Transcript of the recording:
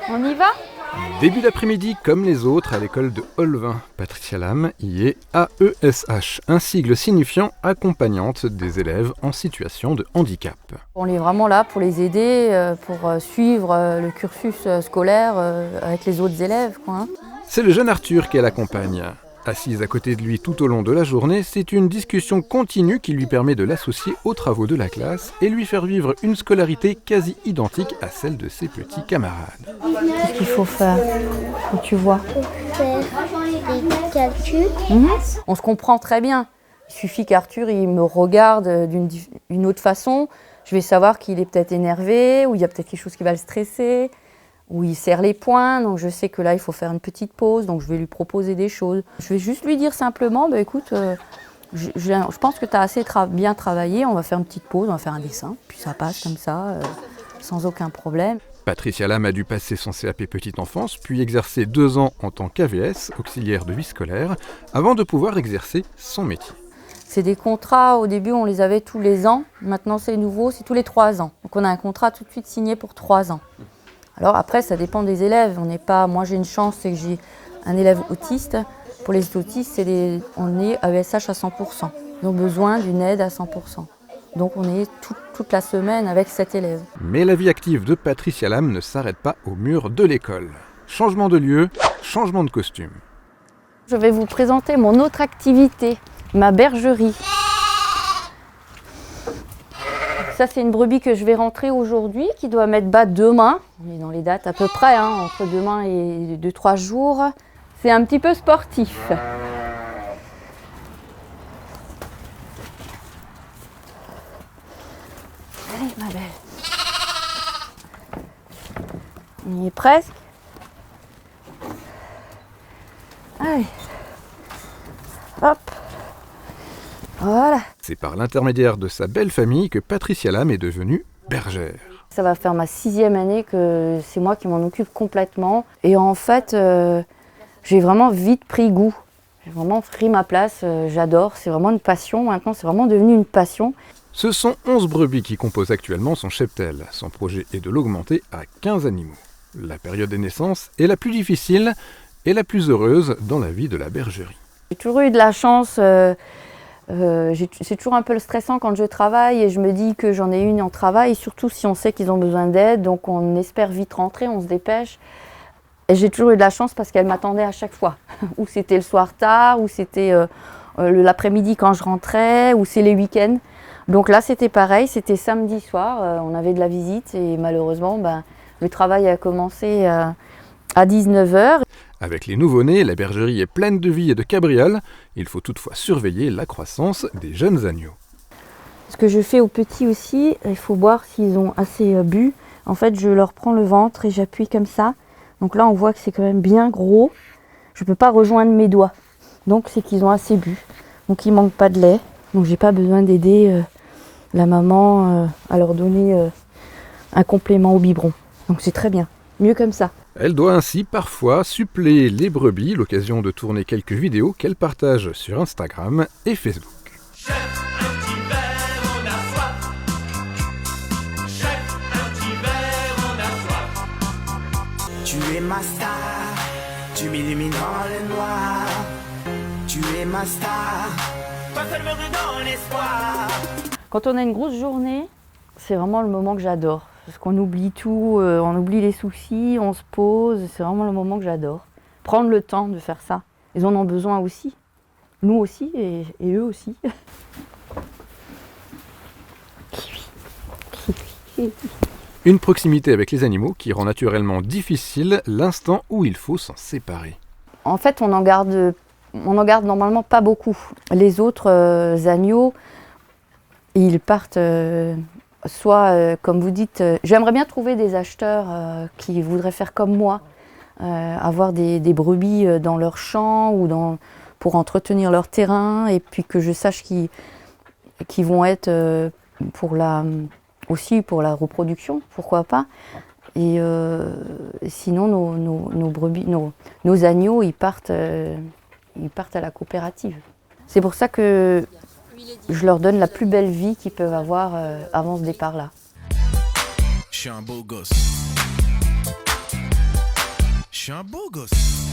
On y va? Début d'après-midi, comme les autres, à l'école de Olvin. Patricia Lam y est AESH, un sigle signifiant accompagnante des élèves en situation de handicap. On est vraiment là pour les aider, pour suivre le cursus scolaire avec les autres élèves, quoi, hein. C'est le jeune Arthur qu'elle accompagne. Assise à côté de lui tout au long de la journée, c'est une discussion continue qui lui permet de l'associer aux travaux de la classe et lui faire vivre une scolarité quasi identique à celle de ses petits camarades. Qu'est-ce qu'il faut faire quand tu vois? Faire des calculs. On se comprend très bien. Il suffit qu'Arthur il me regarde d'une autre façon. Je vais savoir qu'il est peut-être énervé, ou il y a peut-être quelque chose qui va le stresser, ou il serre les poings. Donc je sais que là, il faut faire une petite pause. Donc je vais lui proposer des choses. Je vais juste lui dire simplement, écoute, je pense que tu as assez bien travaillé. On va faire une petite pause, on va faire un dessin. Puis ça passe comme ça, sans aucun problème. Patricia Lam a dû passer son CAP Petite Enfance, puis exercer 2 ans en tant qu'AVS, auxiliaire de vie scolaire, avant de pouvoir exercer son métier. C'est des contrats, au début on les avait tous les ans, maintenant c'est nouveau, c'est tous les 3 ans. Donc on a un contrat tout de suite signé pour 3 ans. Alors après ça dépend des élèves, moi j'ai une chance, c'est que j'ai un élève autiste. Pour les autistes, on est AESH à 100%, ils ont besoin d'une aide à 100%. Donc on est toute la semaine avec cet élève. Mais la vie active de Patricia Lam ne s'arrête pas au mur de l'école. Changement de lieu, changement de costume. Je vais vous présenter mon autre activité, ma bergerie. Ça c'est une brebis que je vais rentrer aujourd'hui, qui doit mettre bas demain. On est dans les dates à peu près, entre demain et 2-3 jours. C'est un petit peu sportif. Allez ma belle. On y est presque. Allez. Hop. Voilà. C'est par l'intermédiaire de sa belle famille que Patricia Lam est devenue bergère. Ça va faire ma 6e année que c'est moi qui m'en occupe complètement. Et en fait, j'ai vraiment vite pris goût. J'ai vraiment pris ma place, j'adore. C'est vraiment une passion maintenant, c'est vraiment devenu une passion. Ce sont 11 brebis qui composent actuellement son cheptel. Son projet est de l'augmenter à 15 animaux. La période des naissances est la plus difficile et la plus heureuse dans la vie de la bergerie. J'ai toujours eu de la chance. C'est toujours un peu stressant quand je travaille et je me dis que j'en ai une en travail, surtout si on sait qu'ils ont besoin d'aide. Donc on espère vite rentrer, on se dépêche. Et j'ai toujours eu de la chance parce qu'elle m'attendait à chaque fois. Ou c'était le soir tard, ou c'était l'après-midi quand je rentrais, ou c'est les week-ends. Donc là, c'était pareil, c'était samedi soir, on avait de la visite et malheureusement, le travail a commencé à 19h. Avec les nouveau-nés, la bergerie est pleine de vie et de cabrioles. Il faut toutefois surveiller la croissance des jeunes agneaux. Ce que je fais aux petits aussi, il faut voir s'ils ont assez bu. En fait, je leur prends le ventre et j'appuie comme ça. Donc là, on voit que c'est quand même bien gros. Je ne peux pas rejoindre mes doigts. Donc c'est qu'ils ont assez bu. Donc il ne manque pas de lait. Donc j'ai pas besoin d'aider la maman à leur donner un complément au biberon. Donc c'est très bien, mieux comme ça. Elle doit ainsi parfois suppléer les brebis, l'occasion de tourner quelques vidéos qu'elle partage sur Instagram et Facebook. Tu es ma star, tu m'illumines dans le noir. Tu es ma star, toi seul me redonne l'espoir. Quand on a une grosse journée, c'est vraiment le moment que j'adore. Parce qu'on oublie tout, on oublie les soucis, on se pose. C'est vraiment le moment que j'adore. Prendre le temps de faire ça. Ils en ont besoin aussi. Nous aussi et eux aussi. Une proximité avec les animaux qui rend naturellement difficile l'instant où il faut s'en séparer. En fait, on en garde normalement pas beaucoup. Les autres agneaux, ils partent soit, comme vous dites, j'aimerais bien trouver des acheteurs qui voudraient faire comme moi, avoir des brebis dans leur champ ou pour entretenir leur terrain, et puis que je sache qu'ils vont être aussi pour la reproduction, pourquoi pas. Et sinon, nos brebis, nos agneaux, ils partent à la coopérative. C'est pour ça que je leur donne la plus belle vie qu'ils peuvent avoir avant ce départ-là. Je suis un beau gosse. Je suis un beau gosse.